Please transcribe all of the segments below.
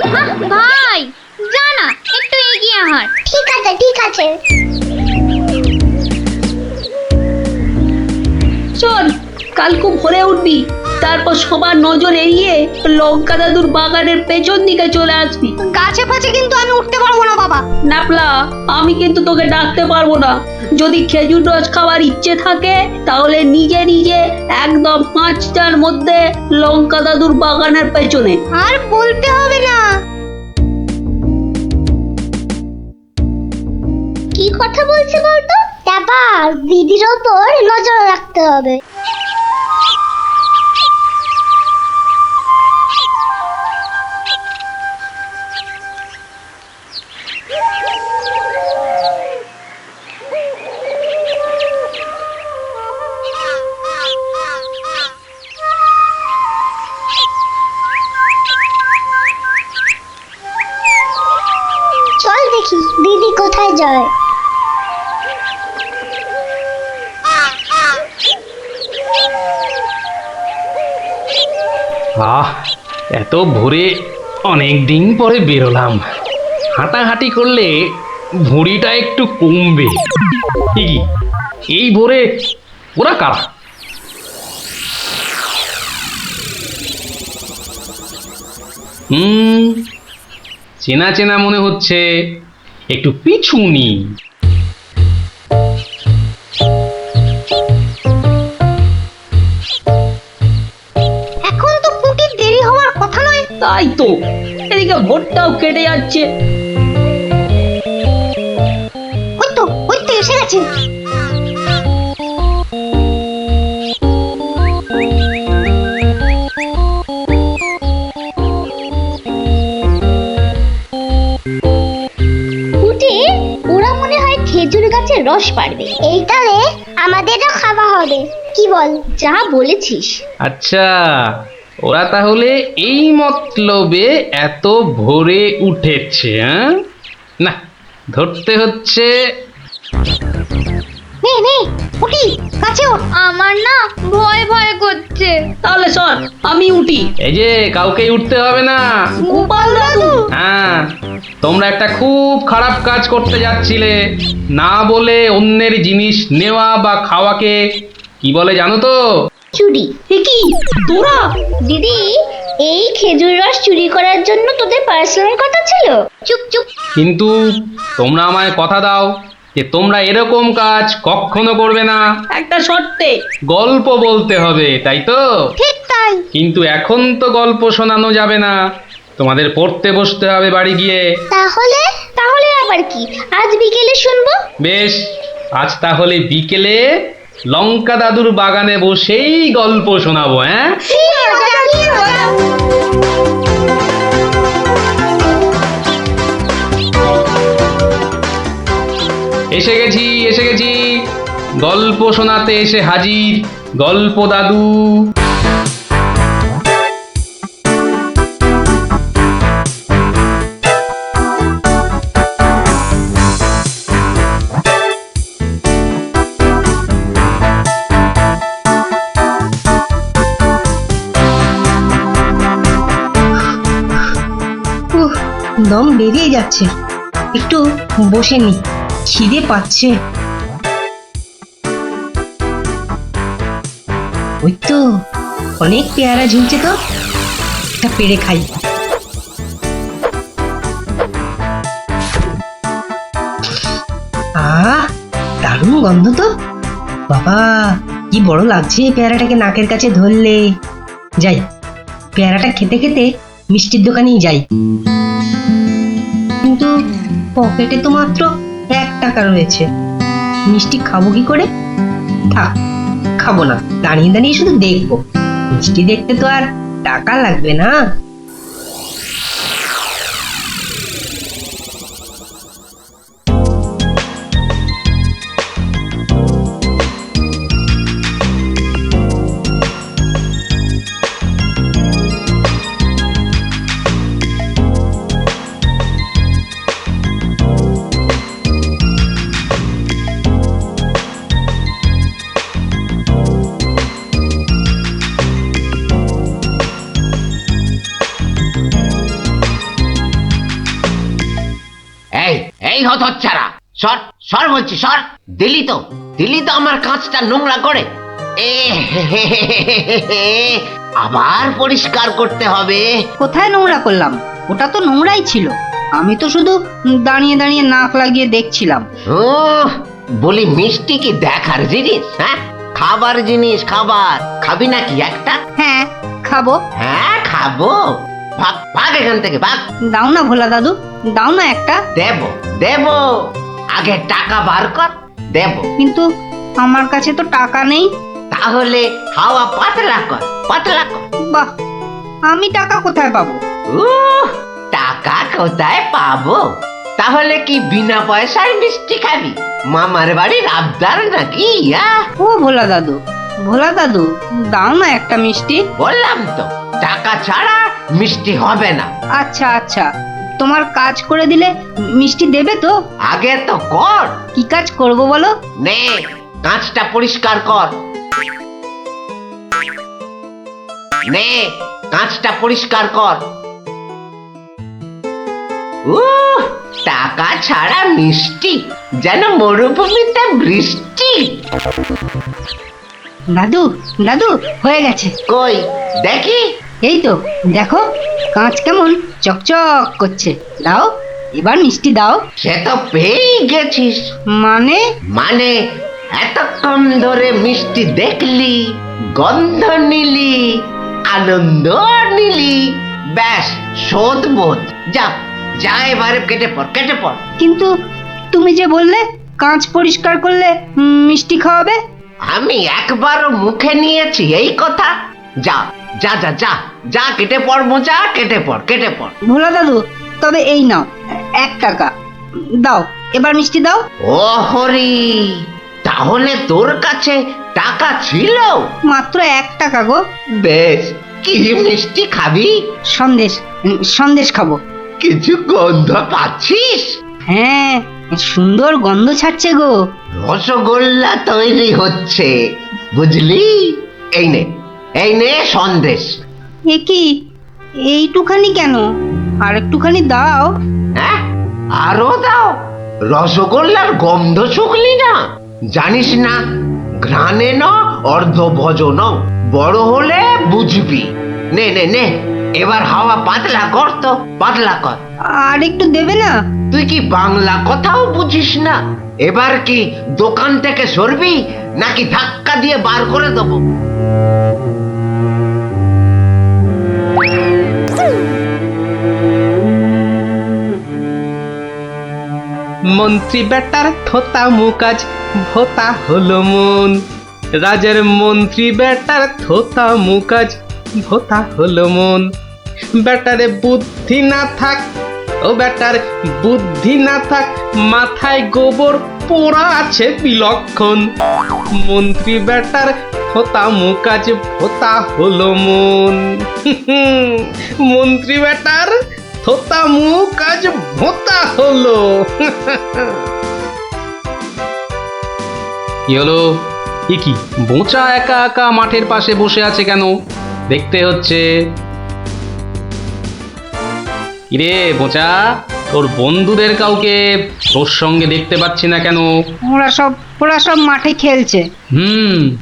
দাঁড়া। ভাই যা না, একটু এগিয়ে হাঁট। ঠিক আছে ঠিক আছে। চল, কাল খুব ভোরে উঠবি, তারপর সবার নজর এড়িয়ে লঙ্কা দাদুর বাগানের পেছন দিকে চলে আসবি। গাছে ফাছে কিন্তু আমি উঠতে পারবো না বাবা। নাপলা, আমি কিন্তু তোকে ডাকতে পারবো না। যদি খেজুর রস খাওয়ার ইচ্ছে থাকে তাহলে নিজে নিজে একদম 5টার মধ্যে লঙ্কা দাদুর বাগানের পেছনে। আর বলতে হবে না। কি কথা বলছি বলতো? ব্যাপার দিদির ওপর নজর রাখতে হবে। চল দেখি দিদি কোথায় যায়। এত ভোরে অনেক দিন পরে বেরোলাম। হাঁটাহাঁটি করলে ভুঁড়িটা একটু কমবে। কি এই ভোরে ওরা কারা? চেনা চেনা মনে হচ্ছে, একটু পিছু নি। এখন তো পুটির দেরি হওয়ার কথা নয়। তাই তো, এদিকে ভোরটাও কেটে যাচ্ছে। ওই তো এসে গেছে। পুটি, ওরা মনে হয় খেজুর গাছের রস পাড়বে। এইটারে আমাদেরও খাওয়া হবে। কি বল? যা বলেছিস। আচ্ছা, ওরা তাহলে এই মতলবে এত ভোরে উঠেছে। না, ধরতে হচ্ছে। নে নে পুটি, কাছে ওঠ। আমার না ভয় ভয় করছে। তাহলে শোন, আমি উঠি। এই যে, কাউকেই উঠতে হবে না। গোপাল দাদু, হ্যাঁ, তোমরা একটা খুব খারাপ কাজ করতে যাচ্ছিলে। না বলে অন্যের জিনিস নেওয়া বা খাওয়াকে কি বলে জানো তো? চুরি। এ কি তোরা? দিদি, এই খেজুর রস চুরি করার জন্য তোদের পার্সোনাল কথা ছিল? চুপ চুপ। কিন্তু তোমরা আমায় কথা দাও যে তোমরা এরকম কাজ কখনো করবে না। একটা শর্তে। গল্প বলতে হবে, তাই তো? ঠিক তাই। কিন্তু এখন তো গল্প শোনানো যাবে না, তোমাদের পড়তে বসতে হবে বাড়ি গিয়ে। তাহলে তাহলে আবার কি? আজ বিকেলে শুনবো। বেশ, আজ তাহলে বিকেলে লঙ্কা দাদুর বাগানে বসেই গল্প শোনাবো। হ্যাঁ, কি মজা, কি মজা। এসে গেছি এসে গেছি, গল্প শোনাতে এসে হাজির গল্প দাদু। দম বেরিয়ে যাচ্ছে, একটু বসে নি, খিদে পাচ্ছে। ওই তো অনেক পেয়ারা ঝুলছে, তো একটা পেড়ে খাই। দারুণ গন্ধ তো। বাবা, কি বড় লাগছে পেয়ারাটাকে নাকের কাছে ধরলে। যাই, পেয়ারাটা খেতে খেতে মিষ্টির দোকানেই যাই। কিন্তু পকেটে তো মাত্র 1 টাকা রয়েছে, মিষ্টি খাবো কি করে? থাক, খাবো না, দাঁড়িয়ে দাঁড়িয়ে শুধু দেখবো। মিষ্টি দেখতে তো আর টাকা লাগবে না। এই হতচ্ছাড়া, সর সর বলছি, সর। দিলি তো আমার কাঁচটা নোংরা করে। এ আবার পরিষ্কার করতে হবে। কোথায় নোংরা করলাম? ওটা তো নোংরাই ছিল। আমি তো শুধু দাঁড়িয়ে দাঁড়িয়ে নাক লাগিয়ে দেখছিলাম। ও বলি, মিষ্টি কি দেখার জিনিস? হ্যাঁ, খাবার জিনিস, খাবার। খাবি নাকি একটা? হ্যাঁ, খাবো। হ্যাঁ খাবো। ভাগ ভাগ এখান থেকে, ভাগ। দাও না ভোলা দাদু, দাও না একটা। দেব, আগে টাকা বার কর, দেব। কিন্তু আমার কাছে তো টাকা নেই। তাহলে হাওয়া পাতলা কর, পাতলা কর। বাহ, আমি টাকা কোথায় পাবো? টাকা কোথায় পাবো? তাহলে কি বিনা পয়সায় মিষ্টি খাবি? মামার বাড়ির আবদার নাকি? ও ভোলা দাদু, দাও না একটা মিষ্টি। বললাম তো, টাকা ছাড়া মিষ্টি হবে না। আচ্ছা, তোমার কাজ করে দিলে মিষ্টি দেবে তো? আগে তো কর। কি কাজ করব বলো? নে, কাঁচটা পরিষ্কার কর। নে, কাঁচটা পরিষ্কার কর। টাকা ছাড়া মিষ্টি যেন মরুভূমিতে বৃষ্টি। দাদু হয়ে গেছে। কই দেখি। এই তো দেখো, কাঁচ কেমন চকচক করছে। দাও, এবার মিষ্টি দাও। সে তো পেয়েই গেছিস। মানে এতক্ষণ ধরে মিষ্টি দেখলি, গন্ধ নিলি, আনন্দ নিলি, ব্যাস শোধ বোধ। যা এবারে কেটে পড়। কিন্তু তুমি যে বললে কাঁচ পরিষ্কার করলে মিষ্টি খাওয়াবে। আমি একবারও মুখে নিয়েছি এই কথা? যা কেটে পড় মোজা, কেটে পড়। ভোলা দাদু, তবে এই নাও 1 টাকা। দাও, এবার মিষ্টি দাও। ও হরি, তাহলে তোর কাছে টাকা ছিল? মাত্র 1 টাকা গো। বেশ, কি মিষ্টি খাবি? সন্দেশ খাবো। কিছু গন্ধ পাচ্ছিস? হ্যাঁ, সুন্দর গন্ধ ছাড়ছে গো। রসগোল্লা তৈরি হচ্ছে, বুঝলি? এই নে সন্দেশ। এ কি, এইটুখানি কেন? আর একটুখানি দাও। হ্যাঁ, আরো দাও। রসগোল্লার গন্ধ শুকলি না? জানিস না, ঘ্রাণে ন অর্ধ ভজন, বড় হলে বুঝবি। নে, এবার হাওয়া পাতলা কর তো, পাতলা কর। আর একটু দেবে না? তুই কি বাংলা কথাও বুঝিস না? এবার কি দোকান থেকে সরবি নাকি ধাক্কা দিয়ে বার করে দেবো? মন্ত্রী বেটার থোতা মুকাজ ভোতা হলো মন। রাজার মন্ত্রী বেটার থোতা মুকাজ ভোতা হলো মন। বেটারে বুদ্ধি না থাক, ও বেটার বুদ্ধি না থাক, মাথায় গোবর পোড়া আছে বিলক্ষণ। মন্ত্রী বেটার থোতা মুকাজ ভোতা হলো মন। মন্ত্রী বেটার থোতা মুখ আজ ভোতা হলো। কি হলো? এ কি, বোঁচা একা একা মাঠের পাশে বসে আছে কেন? দেখতে হচ্ছে। কিরে বোঁচা, তোর বন্ধুদের কাউকে তোর সঙ্গে দেখতে পাচ্ছি না কেন? ওরা সব মাঠে খেলছে।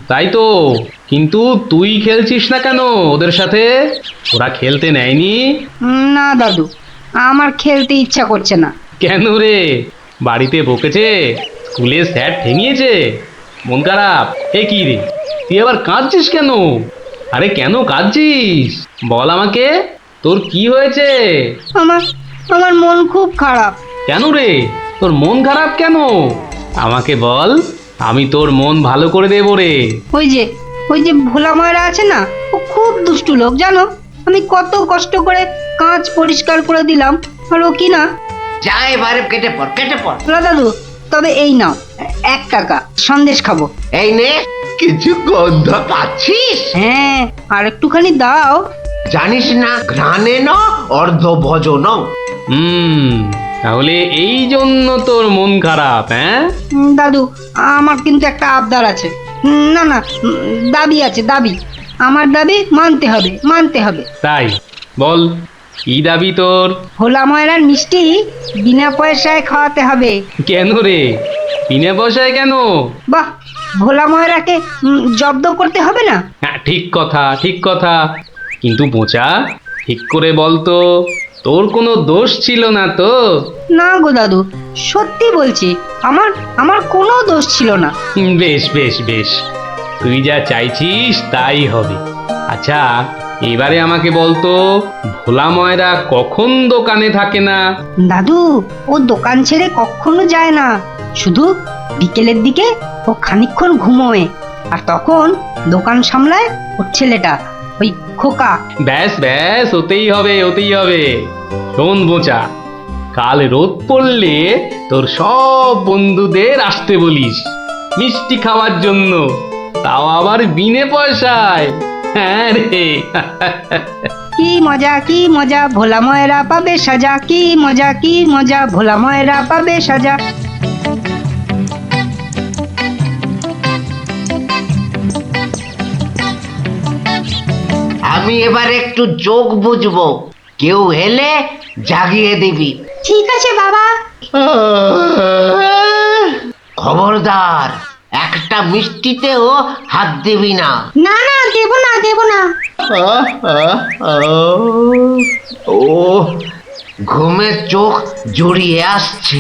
তাই তো, কিন্তু তুই খেলছিস না কেন ওদের সাথে? ওরা খেলতে নেয়নি? না দাদু, আমার খেলতে ইচ্ছা করছে না। কেন রে, বাড়িতে বকেছে? স্কুলে স্যার ঠেঙিয়েছে? মন খারাপ? এ কি রে, তুই আবার কাঁদছিস কেন? আরে কেন কাঁদছিস বল আমাকে, তোর কি হয়েছে? আমার মন খুব খারাপ। কেন রে, তোর মন খারাপ কেন? আমাকে বল, আমি তোর মন ভালো করে দেবো রে। ওই যে ভোলা ময়রা আছে না, ও খুব দুষ্টু লোক জানো। আমি কত কষ্ট করে কাঁচ পরিষ্কার করে দিলাম, আর ও কি না। যা এবারে কেটে পড়। ভোলা দাদু, তবে এই নাও 1 টাকা, সন্দেশ খাবো। এই নে, কিছু গন্ধ পাচ্ছিস? হ্যাঁ, আর একটুখানি দাও। জানিস না, ঘ্রাণে ন অর্ধ ভজন। তাহলে এই জন্য তোর মন খারাপ? হ্যাঁ দাদু, আমার কিন্তু একটা আবদার আছে। না, দাবি আছে, দাবি। আমার দাবি মানতে হবে। তাই বল, কি দাবি তোর? ভোলা ময়রার মিষ্টি বিনা পয়সায় খাওয়াতে হবে। কেন রে, বিনা পয়সায় কেন? বাহ, ভোলা ময়রাকে জব্দ করতে হবে না? হ্যাঁ, ঠিক কথা ঠিক কথা, কিন্তু বোচা ঠিক করে বলতো, তোর কোনো দোষ ছিল না তো? না গো দাদু, সত্যি বলছি, আমার আমার কোনো দোষ ছিল না। বেশ বেশ বেশ, তুই যা চাইছিস তাই হবে। আচ্ছা, এবারে আমাকে বলতো, ভোলা ময়রা কখন দোকানে থাকে না? দাদু, ও দোকান ছেড়ে কখনো যায় না, শুধু বিকেলের দিকে ও খানিকক্ষণ ঘুমোয়, আর তখন দোকান সামলায় ওর ছেলেটা, ওই খোকা। ব্যাস ব্যাস, ওতেই হবে ওতেই হবে। শোন বোচা, কাল রোদ পড়লে তোর সব বন্ধুদের আসতে বলিস মিষ্টি খাওয়ার জন্য, তাও আবার বিনে পয়সায়। হ্যাঁ রে। কি মজা কি মজা, ভোলা ময়রা পাবে সাজা, কি মজা কি মজা, ভোলা ময়রা পাবে সাজা। আমি এবার একটু চোখ বুঝবো, কেউ এলে জাগিয়ে দিবি। ঠিক আছে বাবা। খবরদার, একটা মিষ্টিতেও হাত দিবি না। না না, দেব না দেব না। ও, ঘুমের চোখ জড়িয়ে আসছে।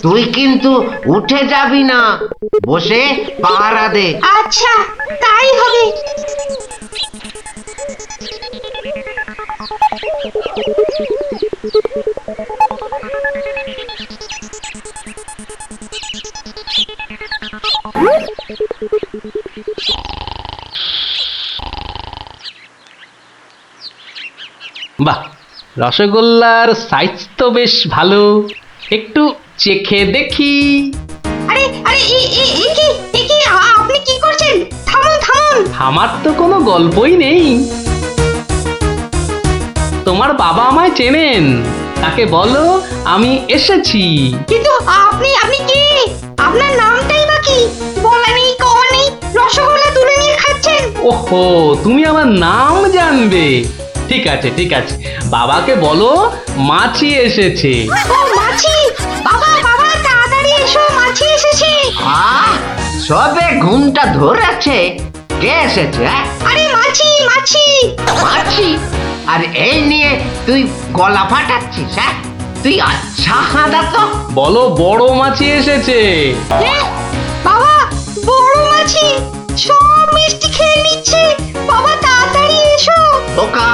তুই কিন্তু উঠে যাবি না, বসে পাহারা দে। আচ্ছা, তাই হবে। বাহ, রসগোল্লার সাইজ তো বেশ ভালো, একটু চেখে দেখি। আরে আরে, আপনি কি করছেন? থামুন থামুন। আমার তো কোনো গল্পই নেই। তোমার বাবা আমায় চেনেন, তাকে বলো আমি এসেছি। কিন্তু আপনি আপনি কে? আপনার নামটাই বা কি? বলা নেই কওয়া নেই, রসগোল্লা তুলে নিয়ে খাচ্ছেন। ওহো, তুমি আমার নাম জানবে? ঠিক আছে ঠিক আছে, বাবাকে বলো মাছি এসেছে। ও মাছি! বাবা বাবা, তাড়াতাড়ি এসো, মাছি এসেছে। সবে ঘুমটা ধরেছে, কে এসেছে? আরে মাছি মাছি। মাছি? আর এই নিয়ে তুই গলা ফাটাচ্ছিস? হ্যাঁ, তুই আচ্ছা হাঁদা তো। বলো বড় মাছি এসেছে। বাবা, বড় মাছি সব মিষ্টি খেয়ে নিচ্ছে। বাবা তাড়াতাড়ি এসো। ওকা,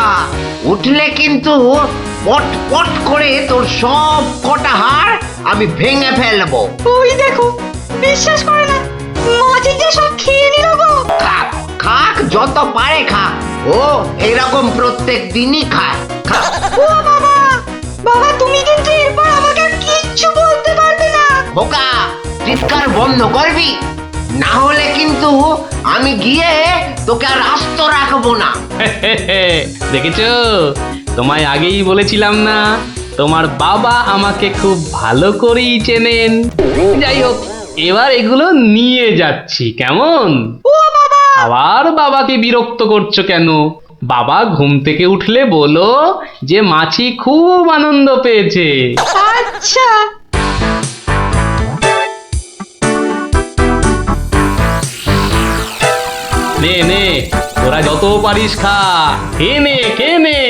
উঠলে কিন্তু পট পট করে তোর সব কটা হাড় আমি ভেঙে ফেলবো। ওই দেখো, বিশ্বাস করে না, মাছি যে সব খেয়ে নিল গো। খাক খাক, যত পারে খাক, ও এরকম প্রত্যেক দিনই খায়। খাক। ও বাবা, বাবা তুমি কিন্তু এরপর আমাকে আর কিচ্ছু বলতে পারবে না। ওকা, চিৎকার বন্ধ করবি, না হলে কিন্তু আমি গিয়ে তোকে আর আস্ত রাখবো না। দেখেছো, তোমায় আগেই বলেছিলাম না, তোমার বাবা আমাকে খুব ভালো করেই চেনেন। যাই হোক, এবার এগুলো নিয়ে যাচ্ছি, কেমন? আবার বাবাকে বিরক্ত করছো কেন? বাবা ঘুম থেকে উঠলে বলো যে মাছি খুব আনন্দ পেয়েছে। আচ্ছা। নে নে, তোরা যত পারিস খা, খেয়ে নে খেয়ে নে।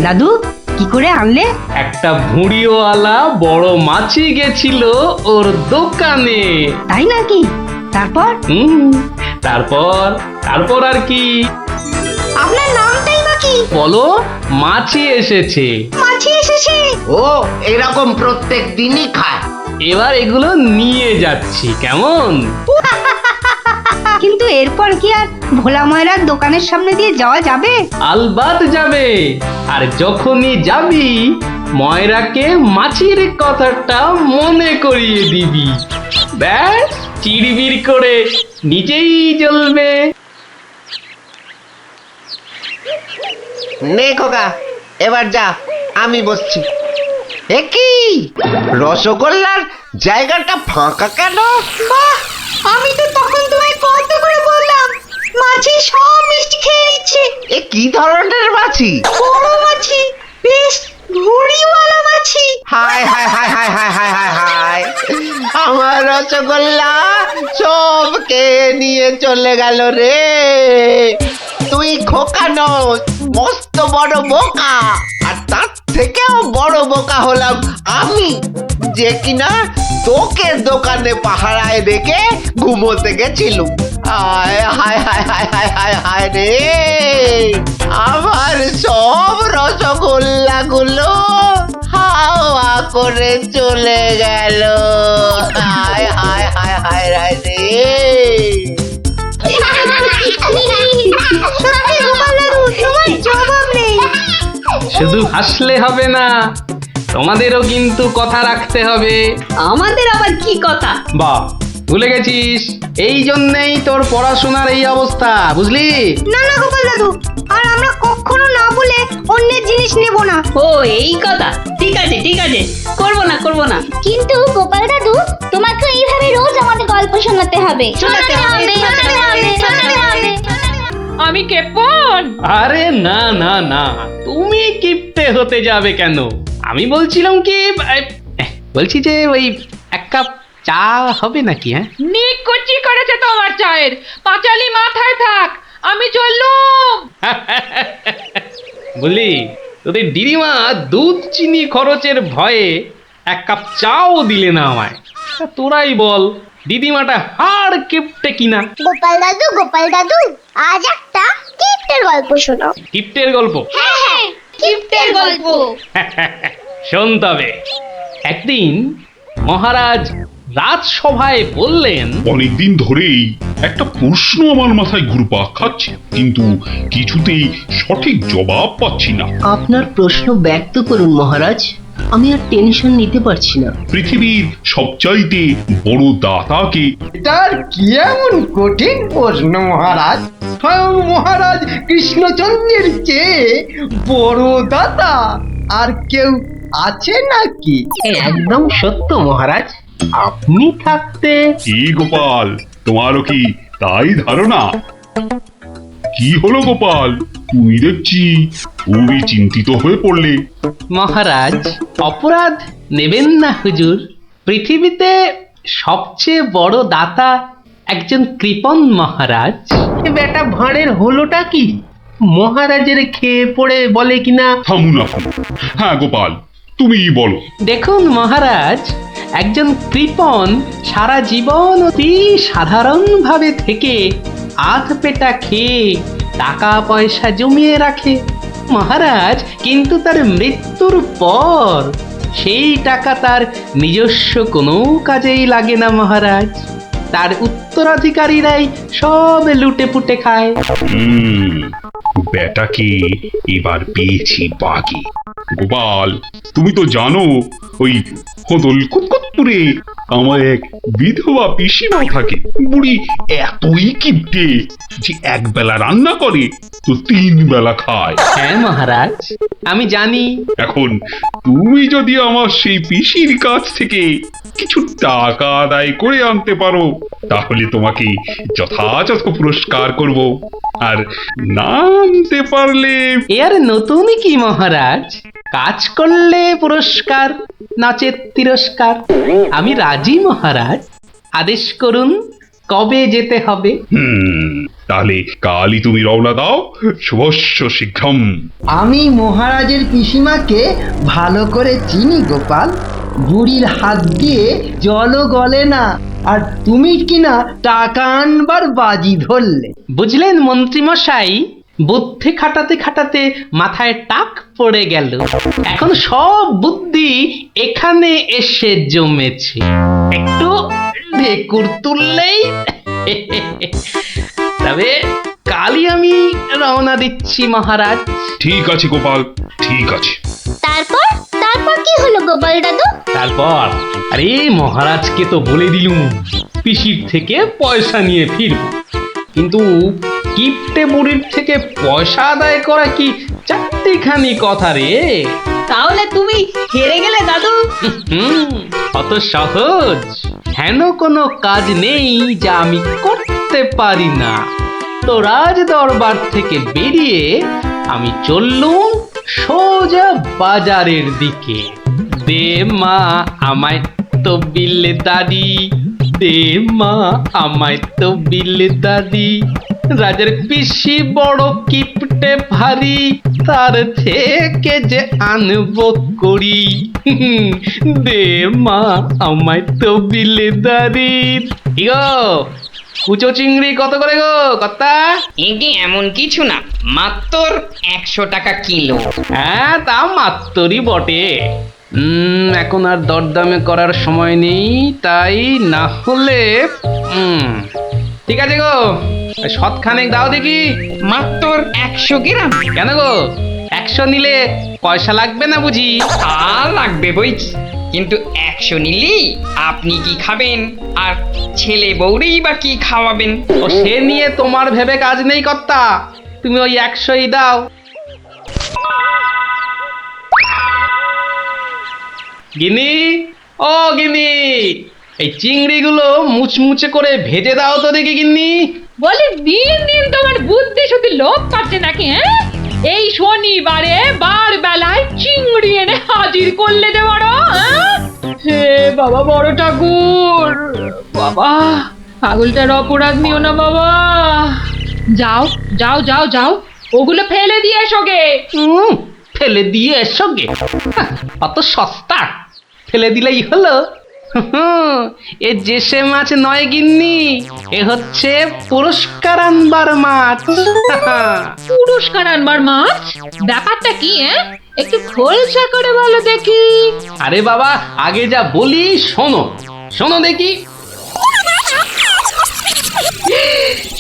দাদু, কি করে আনলে? একটা ভুঁড়িওয়ালা বড় মাছি গেছিল ওর দোকানে। তাই নাকি? তারপর? তারপর তারপর আর কি? আপনার নামটাই বা কি? বলো মাছি এসেছে। মাছি এসেছে। ও এরকম প্রত্যেক দিনই খায়। এবার এগুলো নিয়ে যাচ্ছি, কেমন? কিন্তু এরপর কি আর ভোলা ময়রার দোকানের সামনে দিয়ে যাওয়া যাবে? আলবাত যাবে। আর যখনই যাবি, ময়রাকে মাছির কথাটা মনে করিয়ে দিবি। ব্যাস, চিড়বিড় করে নিজেই জ্বলবে। নে খোকা, এবার যা, আমি বসছি। এ কি, রসগোল্লার জায়গাটা ফাঁকা কেন? বাহ, আমি তো তখন তোমায় কত করে বললাম, মাছি সব মিষ্টি খেয়ে নিচ্ছে। এ কি ধরনের মাছি? বড় মাছি, বেশ রসগোল্লা সবকে নিয়ে চলে গেল রে। তুই খোকা নস, মস্ত বড় বোকা। আর তার থেকেও বড় বোকা হলাম আমি, যে কিনা তোকে দোকানে পাহারায় রেখে ঘুমোতে গেছিলুম। হায় হায় হায় হায় হায় হায় হায় রে, আমার সব রসগোল্লা গুলো হাওয়া করে চলে গেল। হায় হায় হায় হায় হায় রে। শুধু হাসলে হবে না, তোমাদেরও কিন্তু কথা রাখতে হবে। আমাদের আবার কি কথা? বাহ, ভুলে গেছিস? এই জন্যেই তোর পড়াশোনার এই অবস্থা, বুঝলি? না না গোপাল দাদু, আর আমরা কখনো না বলে অন্যের জিনিস নেব না। ও এই কথা, ঠিক আছে ঠিক আছে, করবো না করবো না। কিন্তু গোপাল দাদু, তোমাকে এইভাবে রোজ আমাদের গল্প শোনাতে হবে। শোনাতে হবে, শোনাতে হবে, শোনাতে হবে। আমি কেপন। আরে না না না, তুমি কিপ্টে হতে যাবে কেন? আমি বলছিলাম কি, বলছি যে ওই এক কাপ চা হবে নাকি? হ্যাঁ, নিকুচি করেছে তোমার চায়ের। পাঁচালি মাথায় থাক, আমি চললুম। বলি, তোদের দিদিমা দুধ চিনি খরচের ভয়ে এক কাপ চাও দিলে না আমায়। তা তোরাই বল, দিদিমাটা হাড় কিপ্টে কিনা? গোপাল দাদু, আজ একটা কিপ্টের গল্প শোনাও। কিপ্টের গল্প? হ্যাঁ, কিপ্টের গল্প। শোন তবে। একদিন মহারাজ রাজসভায় বললেন, অনেকদিন ধরেই একটা প্রশ্ন আমার মাথায় ঘুরপাক খাচ্ছে, কিন্তু কিছুতেই সঠিক জবাব পাচ্ছি না। আপনার প্রশ্ন ব্যক্ত করুন মহারাজ, আমি আর টেনশন নিতে পারছি না। পৃথিবীর সবচাইতে বড় দাতাকে এটার কি এমন কঠিন প্রশ্ন মহারাজ? স্বয়ং মহারাজ কৃষ্ণচন্দ্রের চেয়ে বড় দাতা আর কেউ আছে নাকি? একদম সত্য মহারাজ, আপনি থাকতে। কি গোপাল, তোমারও কি তাই ধারণা? কি হলো গোপাল, তুমি দেখছি খুবই চিন্তিত হয়ে পড়লে। মহারাজ অপরাধ নেবেন না হুজুর, পৃথিবীতে সবচেয়ে বড় দাতা একজন কৃপণ মহারাজ। বেটা ভাঁড়ের হলোটা কি? মহারাজের খেয়ে পড়ে বলে কিনা। থামুন আপনি। হ্যাঁ গোপাল, তুমিই বলো। দেখুন মহারাজ, একজন কৃপণ সারা জীবন অতি সাধারণভাবে থেকে আধ পেটা খেয়ে টাকা পয়সা জমিয়ে রাখে মহারাজ, কিন্তু তার মৃত্যুর পর সেই টাকা তার নিজস্ব কোনো কাজেই লাগে না মহারাজ। তার উত্তরাধিকারীরাই সব লুটে পুটে খায়। বেটাকে এবার পেয়েছি বাগে। গোপাল, তুমি তো জানো ওই হদল কুতকুতপুরে আমার এক বিধবা পিসিমা থাকে। বুড়ি এতই কিপ্টে যে এক বেলা রান্না করে তো 3 বেলা খায়। হ্যাঁ মহারাজ, আমি জানি। এখন তুমি যদি আমার সেই পিসির কাছ থেকে কিছু টাকা আদায় করে আনতে পারো, তাহলে তোমাকে যথাযথ পুরস্কার করব। আর না আনতে পারলে এ আর নতুন কি মহারাজ, কাজ করলে পুরস্কার, নাচের তিরস্কার। আমি রাজি মহারাজ, আদেশ করুন কবে যেতে হবে। তাহলে কালই তুমি রওনা দাও, শুভস্য শীঘ্রম। আমি মহারাজের পিসিমাকে ভালো করে চিনি গোপাল, বুড়ির হাত দিয়ে জলও গলে না, আর তুমি কিনা টাকা আনবার বাজি ধরলে। বুঝলেন মন্ত্রীমশাই, বুদ্ধি খাটাতে খাটাতে মাথায় টাক পড়ে গেল। এখন সব বুদ্ধি এখানে এসে জমেছে, একটু ঢেকুর তুললেই। তবে কালই আমি রওনা দিচ্ছি মহারাজ। ঠিক আছে গোপাল, ঠিক আছে। তারপর তারপর কি হলো গোপাল দাদু? তারপর আরে মহারাজকে তো বলে দিলুম পিসির থেকে পয়সা নিয়ে ফিরব, কিন্তু কিপ্টে বুড়ির থেকে পয়সা আদায় করা কি চারটিখানি কথা রে। তাহলে তুমি হেরে গেলে দাদু। অত সহজ হেন কোনো কাজ নেই যা আমি করতে পারি না। তো রাজ দরবার থেকে বেরিয়ে আমি চললুম সোজা বাজারের দিকে। দে মা আমায় তো বিলে দাড়ি, দে মা আমায় তো বিলদারি, রাজার পিসি বড় কিপটে ভারী, তার থেকে যে আনবো করি। দে মা আমায় তো বিলদারি। কি গো কুচো চিংড়ি কত করে গো কর্তা? এটি এমন কিছু না, মাত্র 100 টাকা কিলো। হ্যাঁ তা মাত্রই বটে। এখন আর দরদামে করার সময় নেই, তাই না হলে ঠিক আছে গো, শতখানেক দাও দেখি। মাত্র 100 গ্রাম। কেন গো 100 নিলে পয়সা লাগবে না বুঝি? তা লাগবে বইছি, কিন্তু 100 নিলি আপনি কি খাবেন আর ছেলে বউরেই বা কি খাওয়াবেন? ও সে নিয়ে তোমার ভেবে কাজ নেই কর্তা, তুমি ওই 100ই দাও। গিনি, ও গিনি, এই চিংড়িগুলো মুচমুচে করে ভেজে দাও তো দেখি গিন্নি। বলি দিন দিন তোমার বুদ্ধি শুধু লোপ পাচ্ছে নাকি? হ্যাঁ, এই শনিবারে বার বেলায় চিংড়ি এনে হাজির করলে যে বড়। হে বাবা বড় ঠাকুর, বাবা পাগলটার অপরাধ নিও না বাবা। যাও যাও যাও যাও, ওগুলো ফেলে দিয়ে এসো গে। ফেলে দিয়ে এসো গে? অত সস্তা, ফেলে দিলেই হলো। এ জেসে মাছ নয় গিন্নি, এ হচ্ছে পুরস্কার আনবার মাছ। পুরস্কার আনবার মাছ? ব্যাপারটা কি? একটু খোলসা করে বলো দেখি। আরে বাবা আগে যা বলি শোনো, শোনো দেখি।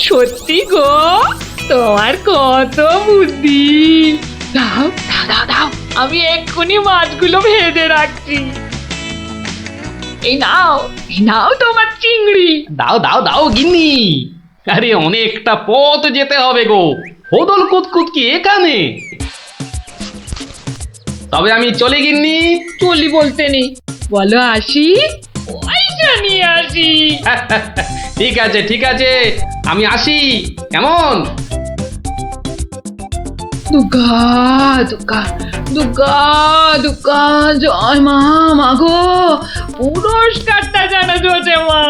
সত্যি গো, তোমার কত বুদ্ধি। দাও দাও দাও দাও, আমি এক্ষুনি মাছগুলো ভেজে রাখছি। এই নাও, এই নাও তোমার চিংড়ি। দাও দাও দাও গিন্নি। আরে অনেকটা পথ যেতে হবে গো, হোদল কুতকুত কি এখানে? তবে আমি চলে গিন্নি। চলি বলতে নেই, বলো আসি, পয়সা নিয়ে আসি। ঠিক আছে ঠিক আছে, আমি আসি, কেমন? দুর্গা দুর্গা দুর্গা দুর্গা, জয় মা। মাগো পুরস্কারটা যেন জোটে মা,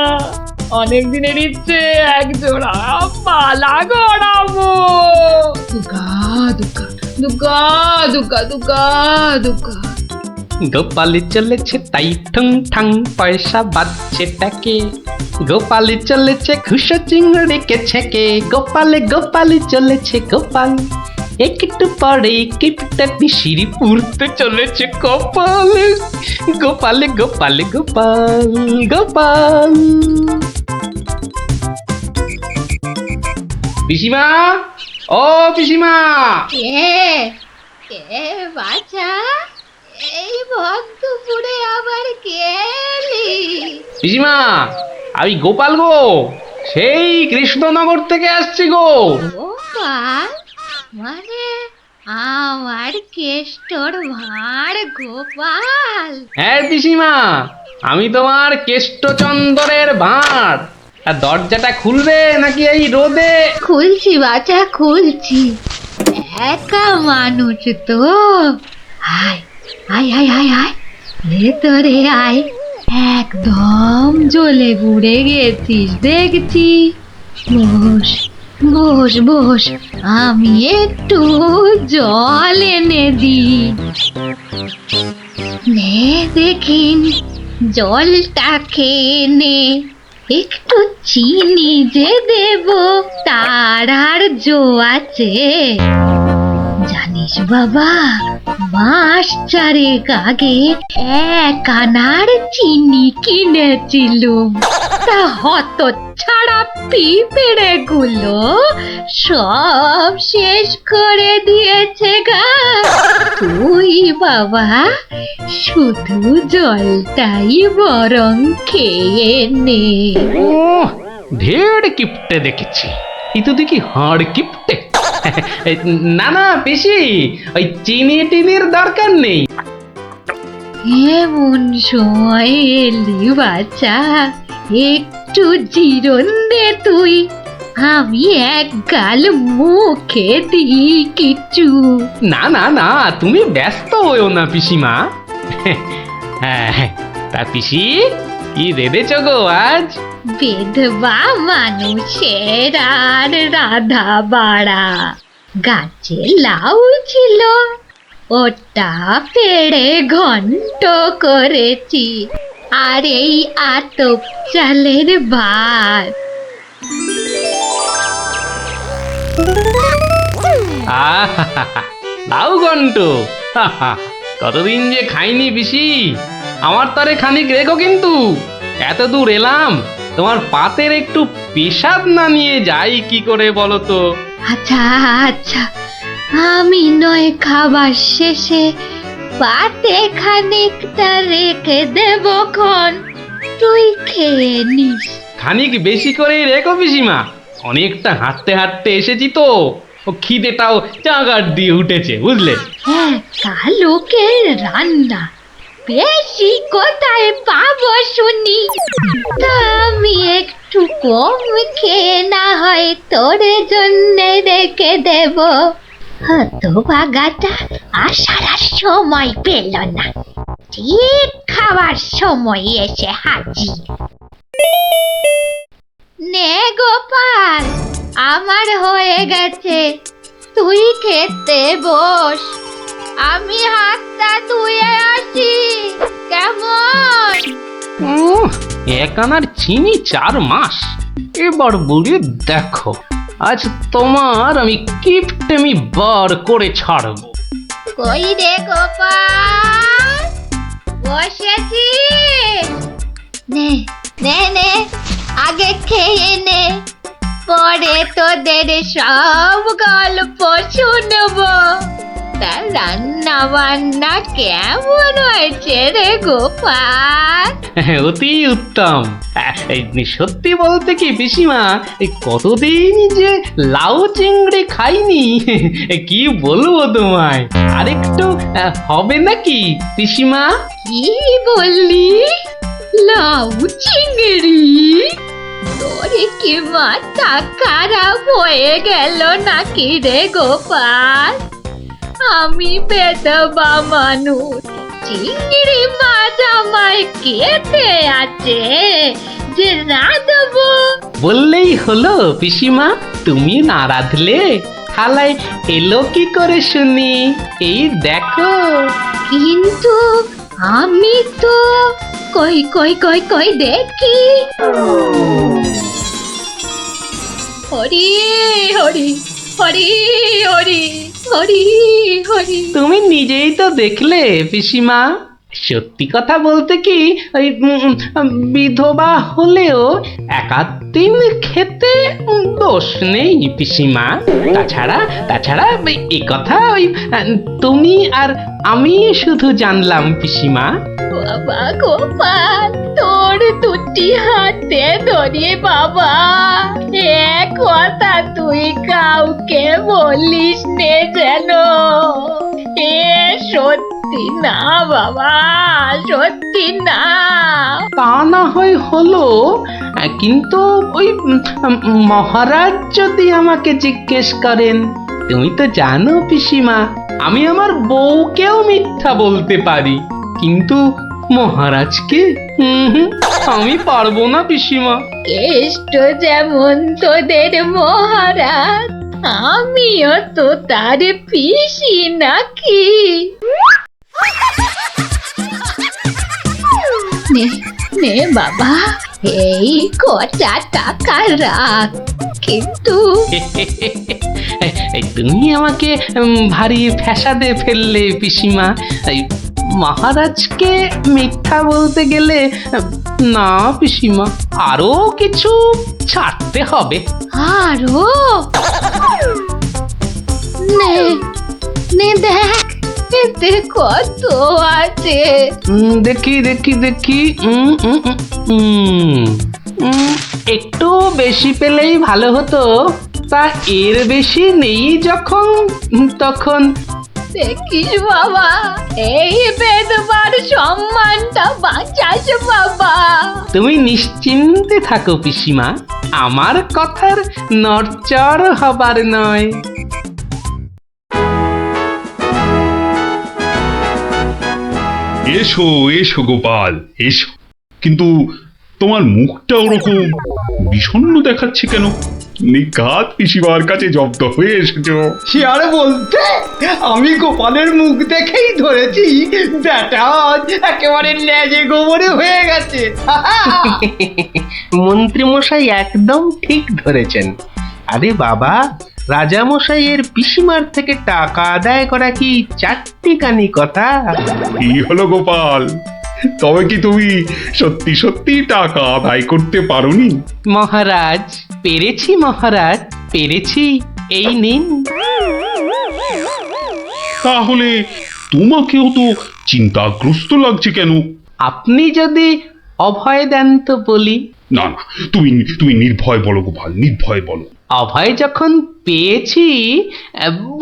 অনেক দিনের ইচ্ছে এক জোড়া মালা গড়াবো। দুর্গা দুর্গা দুর্গা দুর্গা দুর্গা দুর্গা। গোপালি চলেছে তাই ঠং ঠাং, পয়সা বাজছে টাকে। গোপালি চলেছে খুশো চিংড়িকে ছেকে। গোপালে গোপালি চলেছে গোপাল, একটু পরে কিপটা পিসিরি পুরতে চলেছে কপাল। গোপালে গোপালে গোপাল গোপাল। পিসিমা, ও পিসিমা। কে বাছা, এই ভক্তপুরে আবার কে এলি? পিসিমা আমি গোপাল গো, সেই কৃষ্ণনগর থেকে আসছি গো। গোপাল মানে আমার কেষ্টর ভাঁড় গোপাল? হ্যাঁ পিসিমা, আমি তোমার কেষ্টচন্দরের ভাঁড়। আর দরজাটা খুলবে নাকি এই রোদে? খুলছি বাছা খুলছি, একা মানুষ তো। আয় আয় আয় আয় আয়, ভেতরে আয়। একদম জ্বলে পুড়ে গেছিস দেখছি। বস বস বস, আমি একটু জল এনে দিই। নে দেখিন জলটা খেয়ে নে, একটু চিনি যে দেব তার আর জো আছে? জানিস বাবা, মাস চারেক আগে 1 আনার চিনি কিনেছিলুম, তা হত ছাড়া পিঁপড়ে গুলো সব শেষ করে দিয়েছে গা। তুই বাবা শুধু জলটাই বরং খেয়ে নে। ও ঢের কিপটে দেখেছি, এই তো দেখি হাড় কিপটে। না না পিসি, ওই চিনি টিনির দরকার নেই। এমন সময় এলি বাচ্চা, একটু জিরন দে তুই, আমি এক গাল মুখে দিই কিছু। না না না, তুমি ব্যস্ত হইও না পিসিমা। হ্যাঁ তা পিসি, কি রেঁধেছ গো আজ? বিধবা মানুষের আর রাধা বাড়া। গাছে লাউ ছিল, ওটা পেড়ে ঘন্ট করেছি, আর এই আতপ চালের ভাত। আহা, লাউ ঘন্ট। কতদিন যে খাইনি পিসি, আমার তরে খানিক রেখো কিন্তু। এত দূর এলাম, তোমার পাতের একটু পেশাব না নিয়ে যাই কি করে বলো তো? আচ্ছা আচ্ছা, আমি নয় খাবার শেষে পাতে খানিকটা রেখে দেব খন, তুই খেয়ে নিস। খানিক বেশি করে রেখো পিসিমা, অনেকটা হাঁটতে হাঁটতে এসেছি তো, ও খিদেটাও চাগার দিয়ে উঠেছে বুঝলে। হ্যাঁ, লোকের রান্না বেশি কোথায় পাবো শুনি? তা আমি একটু কম খেয়ে না হয় তোর জন্য রেখে দেব। হতভাগাটা আসার আর সময় পেল না, ঠিক খাবার সময় এসে হাজির। নে গোপাল, আমার হয়ে গেছে, তুই খেতে বস। আমি হাতটা ধুয়ে আসি, কেমন? এক আনার চিনি 4 মাস। এবার বুড়ি দেখো, আজ তোমার আমি কিপটেমি বার করে ছাড়বো। কই রে গোপাল, বসেছি? নে নে নে, আগে খেয়ে নে, পরে তোদের সব গল্প শুনবো। তা রান্না বান্না কেমন হয়েছে রে গোপাল? অতি উত্তম। সত্যি বলতে কি পিসিমা, কতদিন যে লাউ চিংড়ি খাইনি, কি বলবো তোমায়। আরেকটু হবে নাকি পিসিমা? কি বললি? লাউ চিংড়ি? তোরে কি মাথা খারাপ হয়ে গেল নাকি রে গোপাল? আমি বেদবা মানুষ, চিংড়ি মাছ আমায় খেতে আছে যে রাঁধবো? বললেই হলো পিসিমা, তুমি না রাঁধলে থালায় এলো কি করে শুনি? এই দেখো। কিন্তু আমি তো কই কই কই কই দেখি। হরি হরি হরি হরি হরি হরি। তুমি নিজেই তো দেখলে পিসিমা। সত্যি কথা বলতে কি, ওই বিধবা হলেও একাদিন খেতে দোষ নেই পিসিমা। তাছাড়া এ কথা ওই তুমি আর আমি শুধু জানলাম পিসিমা। বাবা গোপাল, তোর দুটি হাতে ধরে বাবা, এক কথা তুই কাউকে বলিস নে যেন। এ সত্যি না বাবা, সত্যি না। তা না হয় হলো, কিন্তু ওই মহারাজ যদি আমাকে জিজ্ঞেস করেন, তুমি তো জানো পিসিমা, আমি আমার বউকেও মিথ্যা বলতে পারি, কিন্তু মহারাজকে আমি পারবো না পিসিমা। কেষ্ট যেমন তোদের মহারাজ, আমিও তো তার পিসি নাকি? নে নে বাবা, এই কটা টাকা রাখ, কিন্তু তুমি আমাকে ভারী ফ্যাসাদে ফেললে পিসিমা। মহারাজকে মিথ্যা বলতে গেলে না পিসিমা, আরো কিছু ছাড়তে হবে। আরো? নে নে দেখ, এতে কত আছে? দেখি দেখি দেখি, একটু বেশি পেলেই ভালো হতো, তা এর বেশি নেই যখন, তখন দেখিস বাবা, এই বেদবার সম্মানটা বাঁচাস বাবা। তুমি নিশ্চিন্তে থাকো পিসিমা, আমার কথার নড়চড় হবার নয়। এসো এসো গোপাল, এসো। কিন্তু তোমার মুখটা ওরকম বিষণ্ণ দেখাচ্ছে কেন? নিঘাত পিসিমার কাছে জব্দ হয়ে এসেছো। সে আর বলতে, আমি গোপালের মুখ দেখেই ধরেছি ব্যাটা আজ একেবারে লেজে গোবরে হয়ে গেছে। মন্ত্রীমশাই একদম ঠিক ধরেছেন। আরে বাবা, রাজামশাইয়ের পিসিমার থেকে টাকা আদায় করা কি চারটিখানি কথা? কি হলো গোপাল, তবে কি তুমি সত্যি সত্যি টাকা আদায় করতে পারোনি? মহারাজ, পেরেছি মহারাজ, পেরেছি। এই নিন। তাহলে তোমাকেও তো চিন্তাগ্রস্ত লাগছে কেন? আপনি যদি অভয় দেন তো বলি। না না, তুমি তুমি নির্ভয় বলো গোপাল, নির্ভয় বলো। অভয় যখন পেয়েছি,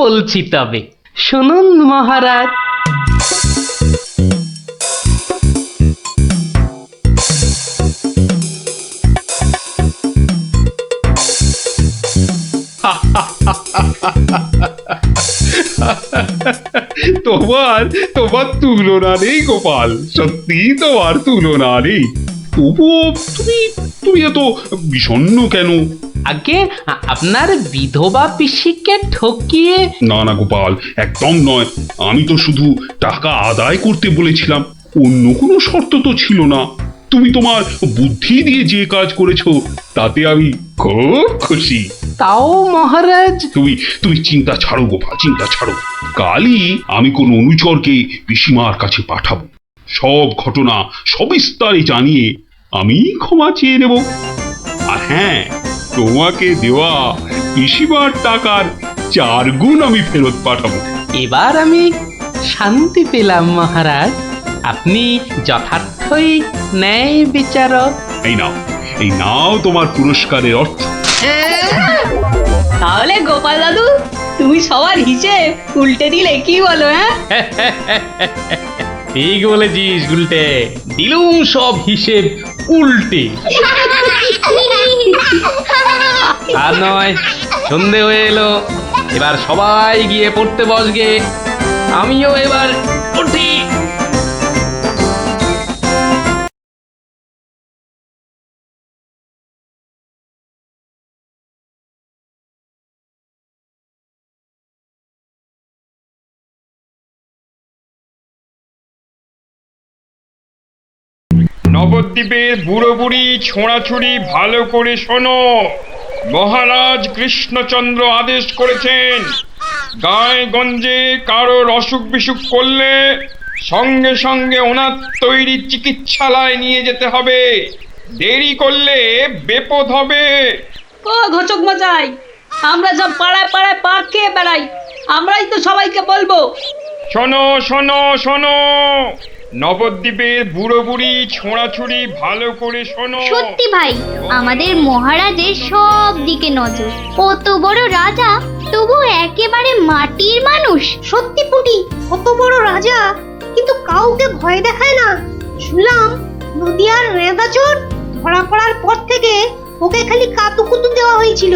বলছি তবে শুনুন মহারাজ। তোমার তোমার তুলনা নেই গোপাল, সত্যি তোমার তুলনা নেই। তবুও তুমি তুমি এত বিষণ্ণ কেন? আগে আপনার বিধবা পিসিকে ঠকিয়ে। না না গোপাল, একদম নয়। আমি তো শুধু টাকা আদায় করতে বলেছিলাম, অন্য কোনো শর্ত তো ছিল না। তুমি তোমার বুদ্ধি দিয়ে যে কাজ করেছো তাতে আমি খুব খুশি। তাও মহারাজ। তুমি তুমি চিন্তা ছাড়ো গোপাল, চিন্তা ছাড়ো। কালই আমি কোন অনুচরকে পিসিমার কাছে পাঠাবো, সব ঘটনা সবিস্তারে জানিয়ে আমি ক্ষমা চেয়ে নেব। আর হ্যাঁ, তোমাকে দেওয়া পিসিমার টাকার 4 গুণ আমি ফেরত পাঠাবো। এবার আমি শান্তি পেলাম মহারাজ। আপনি যথার্থই ন্যায় বিচারক। এই নাও, এই নাও তোমার পুরস্কারের অর্থ। তাহলে গোপাল দাদু, তুমি সবার হিসেব উল্টে দিলে, কি বলো? হ্যাঁ, ঠিক বলেছিস গুলটে, দিলুম সব হিসেব উল্টে। আর নয়, সন্ধে হয়ে এলো, এবার সবাই গিয়ে পড়তে বসগে। আমিও এবার উঠি। নবদ্বীপের বুড়ো বুড়ি ছোঁড়াছুড়ি ভালো করে শোনো। মহারাজ কৃষ্ণচন্দ্র আদেশ করেছেন, গায়ে গঞ্জে কারোর অসুখ বিসুখ করলে সঙ্গে সঙ্গে ওনার তৈরি চিকিৎসালয় নিয়ে যেতে হবে। দেরি করলে বিপদ হবে। ও ঘোচক মশাই, আমরা সব পাড়ায় পাড়ায় পা খেয়ে বেড়াই, আমরাই তো সবাইকে বলবো। শোনো শোনো শোনো, নবদ্বীপের বুড়ো বুড়ি ছোঁড়াছুড়ি ভালো করে শোনো। সত্যি ভাই, আমাদের মহারাজের সব দিকে নজর। কত বড় রাজা, তবু একেবারে মাটির মানুষ। সত্যি পুটি, কত বড় রাজা কিন্তু কাউকে ভয় দেখায় না। শুনলাম নদিয়ার রেঁদাচোর ধরা পড়ার পর থেকে ওকে খালি কাতুকুতু দেওয়া হয়েছিল।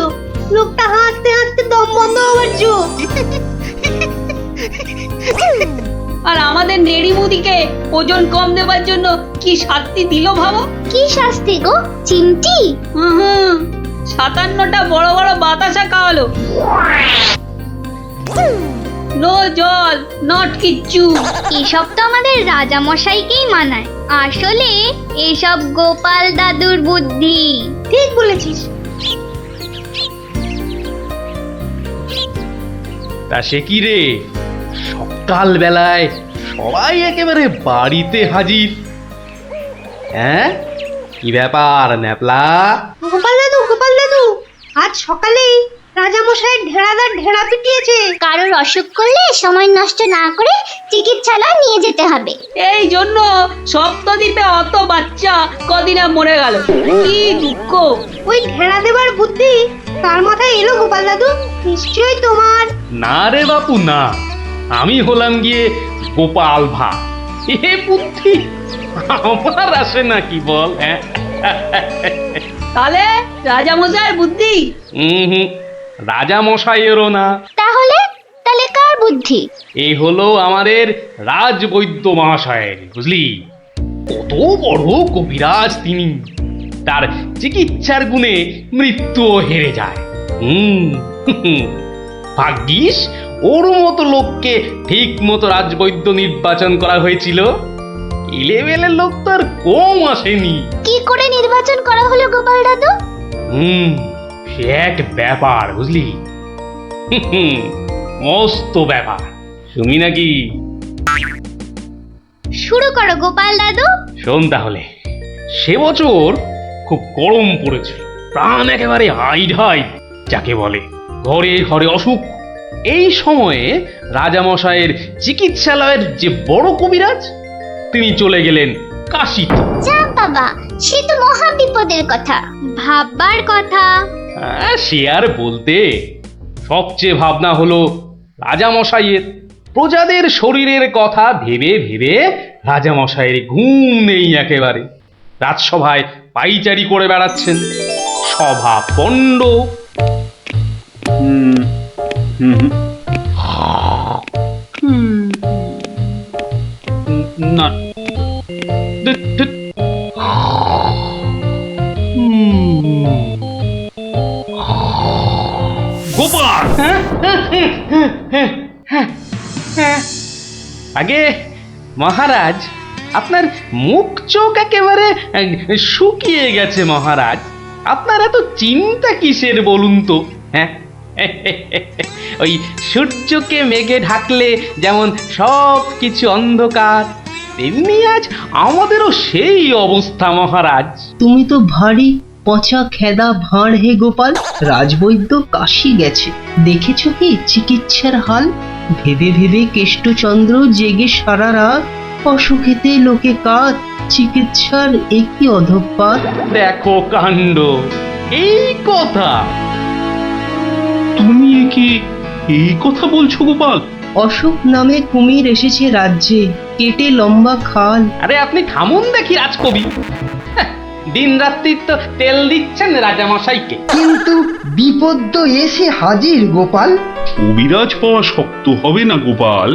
লোকটা হাসতে হাসতে দম বন্ধ হওয়ার জো। আর আমাদের নেড়িমুদিকে ওজন কম দেবার জন্য কি শাস্তি দিল ভাবো? কি শাস্তি গো চিমটি? 57টা বড় বড় বাতাসা খাওয়ালো। নো জল, নট কিচ্ছু। এসব তো আমাদের রাজা মশাইকেই মানায়। আসলে এসব গোপাল দাদুর বুদ্ধি। ঠিক বলেছিস। তা সে কি রে, সকাল বেলায় সবাই একেবারে বাড়িতে হাজির। হ্যাঁ, কি ব্যাপার ন্যাপলা? গোপাল দাদু, আজ সকালেই রাজামশাই ঢেড়াদার ঢেড়া পিটিয়েছে। কারোর অসুখ করলে সময় নষ্ট না করে চিকিৎসালয় নিয়ে যেতে হবে। এই জন্য সপ্তদ্বীপে অত বাচ্চা কদিনে মরে গেল। কি দুঃখ! ওই ঢেড়া দেবার বুদ্ধি তার মাথায় এলো গোপাল দাদু? নিশ্চয়ই তোমার। না রে বাপু না, আমি হলাম গিয়ে গোপাল ভা। এ বুদ্ধি আমার আসে নাকি বল? হ্যাঁ, তাহলে রাজামশাইয়ের বুদ্ধি? রাজা মশাইয়েরও না। তাহলে কার বুদ্ধি? এই হলো আমাদের রাজবৈদ্য মহাশয়ের, বুঝলি? কত বড় কবিরাজ তিনি, তার চিকিৎসার গুণে মৃত্যুও হেরে যায়। ভাগ্যিস ওর মতো লোককে ঠিক মতো রাজবৈদ্য নির্বাচন করা হয়েছিল। ইলেভেলের লোক তো আর কম আসেনি। কি করে নির্বাচন করা হলো গোপাল দাদু? সে এক ব্যাপার, বুঝলি? মস্ত ব্যাপার। শুনি নাকি? শুরু করো গোপাল দাদু। শোন তাহলে। সে বছর খুব গরম পড়েছিল, প্রাণ একেবারে হাই ঢাই যাকে বলে। ঘরে ঘরে অসুখ। এই সময়ে রাজামশাইয়ের চিকিৎসালয়ের যে বড় কবিরাজ, তিনি চলে গেলেন কাশীতে। যা বাবা, সে তো মহা বিপদের কথা, ভাববার কথা। সে আর বলতে। সবচেয়ে ভাবনা হলো রাজামশাইয়ের। প্রজাদের শরীরের কথা ভেবে ভেবে রাজামশাইয়ের ঘুম নেই একেবারে। রাজসভায় পাইচারি করে বেড়াচ্ছেন, সভা পণ্ড। না, গোপাল! আগে মহারাজ, আপনার মুখ চোখ একেবারে শুকিয়ে গেছে মহারাজ। আপনার এত চিন্তা কিসের বলুন তো? হ্যাঁ, ওই সূর্যকে মেঘে ঢাকলে যেমন সব কিছু অন্ধকার, তেমনি আজ আমাদেরও সেই অবস্থা মহারাজ। তুমি তো ভারী পচা খেদা ভাঁড় হে গোপাল। রাজবৈদ্য কাশি গেছে, দেখেছো কি চিকিৎসার হাল? ভেবে ভেবে কেষ্টচন্দ্র জেগে সারা রাত, অসুখেতে লোকে কাজ, চিকিৎসার একই অধঃপাত। দেখো কাণ্ড, এই কথা তুমি কি এই কথা বলছো গোপাল? অসুখ নামে কুমির এসেছে রাজ্যে, কেটে লম্বা খাল। আরে আপনি থামুন দেখি রাজকবি। দিন রাত্রি তো তেল দিচ্ছেন রাজামশাইকে। কিন্তু বিপদ তো এসে হাজির গোপাল। কবিরাজ পাওয়া শক্ত হবে না গোপাল,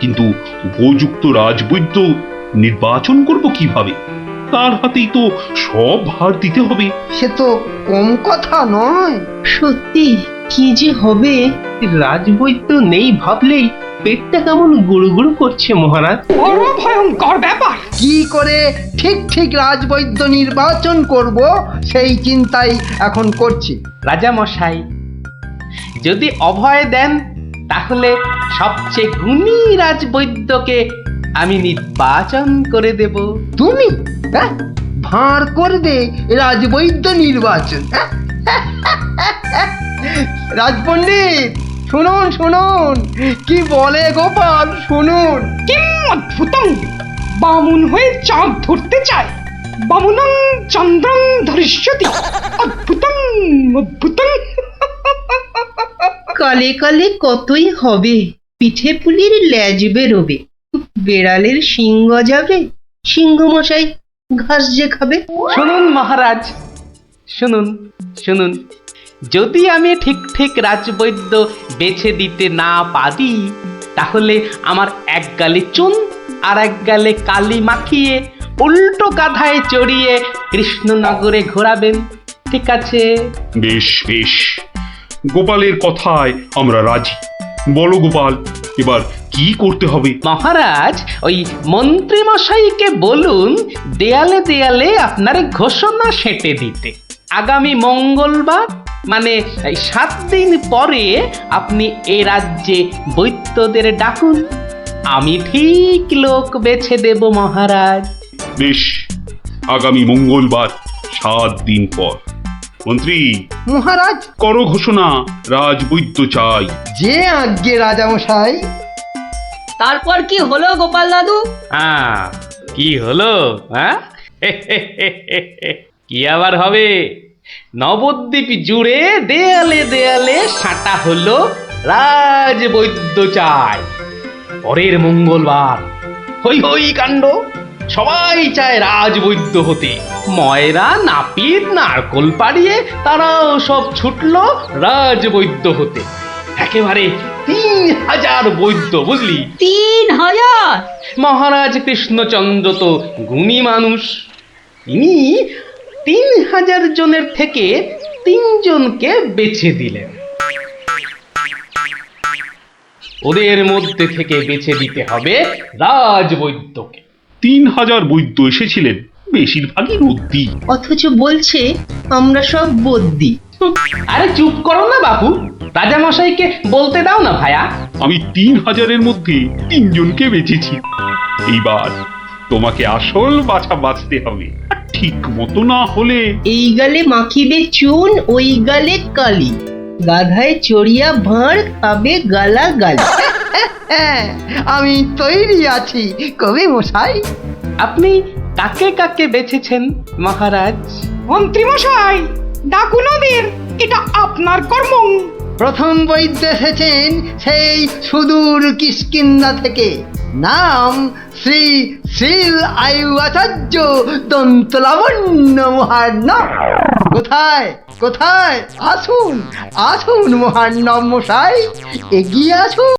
কিন্তু উপযুক্ত রাজবৈদ্য নির্বাচন করব কিভাবে? তার হাতেই তো সব ভার দিতে হবে। সে তো কম কথা নয়। সত্যি কি যে হবে? রাজবৈদ্য নেই ভাবলেই পেটটা কেমন গুড়গুড় করছে মহারাজ। বড় ভয়ঙ্কর ব্যাপার। কি করে ঠিক ঠিক রাজবৈদ্য নির্বাচন করব সেই চিন্তাই এখন করছি। রাজামশাই যদি অভয় দেন, তাহলে সবচেয়ে গুণী রাজবৈদ্যকে আমি নির্বাচন করে দেব। তুমি ভাঁড় করবে রাজবৈদ্য নির্বাচন? রাজপণ্ডিত শুনুন শুনুন, কি বলে গোপাল শুনুন। কিম অদ্ভুতং! বামুন হয়ে চাঁদ ধরতে চায়। বামুনং চন্দ্রং ধরিষ্যতি। অদ্ভুতং অদ্ভুতং। কালে কালে কতই হবে, পিঠে পুলির ল্যাজ বেরোবে। বেড়ালের শিং গজাবে, সিংহ মশাই ঘাস যে খাবে। শুনুন মহারাজ, শুনুন শুনুন, যদি আমি ঠিক ঠিক রাজবৈদ্য বেছে দিতে না পারি, তাহলে আমার এক গালে চুন আর এক গালে কালি মাখিয়ে উল্টো কাঁধায় চড়িয়ে কৃষ্ণনগরে ঘোরাবেন, ঠিক আছে? বেশ বেশ, গোপালের কথায় আমরা রাজি। বলো গোপাল, এবার কি করতে হবে? মহারাজ, ওই মন্ত্রী মশাইকে বলুন দেয়ালে দেয়ালে আপনার ঘোষণা সেঁটে দিতে। আগামী মঙ্গলবার, মানে 7 দিন পরে আপনি এ রাজ্যে বৈদ্যদের ডাকুন। আমি ঠিক লোক বেছে দেব মহারাজ। বেশ, আগামী মঙ্গলবার 7 দিন পর। মন্ত্রী মহারাজ, করো ঘোষণা, রাজবৈদ্য চাই। যে আজ্ঞে রাজামশাই। তারপর কি হলো গোপাল দাদু? কি হলো? কি আবার হবে? নবদ্বীপ জুড়ে দেয়ালে দেয়ালে সাঁটা হলো রাজবৈদ্য চাই। পরের মঙ্গলবার হই হই কাণ্ড, সবাই চায় রাজবৈদ্য হতে। ময়রা নাপিত নারকোল পাড়িয়ে তারাও সব ছুটলো রাজবৈদ্য হতে। একেবারে 3000 বৈদ্য, বুঝলি? 3000! মহারাজ কৃষ্ণচন্দ্র তো গুণী মানুষ, তিনি 3000 জনের থেকে 3 জনকে বেছে দিলেন। ওদের মধ্যে থেকে বেছে দিতে হবে রাজবৈদ্যকে। 3000 বৈদ্য এসেছিলেন, বেশিরভাগই রদ্দি। অথচ বলছে আমরা সব বদ্যি। আরে চুপ করো না বাপু, রাজামশাইকে বলতে দাও না ভায়া। আমি 3000-এর মধ্যে 3 জনকে বেঁচেছি। এইবার তোমাকে আসল বাছা বাঁচতে হবে, আর ঠিক মতো না হলে এই গালে মাখিবে চুন, ওই গালে কালি, গাধায় চড়িয়া ভাঁড় খাবে গালা গালি। আমি তৈরি আছি কবি মশাই। আপনি কাকে কাকে বেছেছেন মহারাজ? মন্ত্রী মশাই, ডাকুন ওদের, এটা আপনার কর্ম। প্রথম বৈদ্য এসেছেন সেই সুদূর কিষ্কিন্ধা থেকে, নাম শ্রী শ্রীল আয়ু আচার্য দন্তলাবণ্য মহার্ণব। কোথায় কোথায়? আসুন আসুন মহার্ণব মশাই, এগিয়ে আসুন।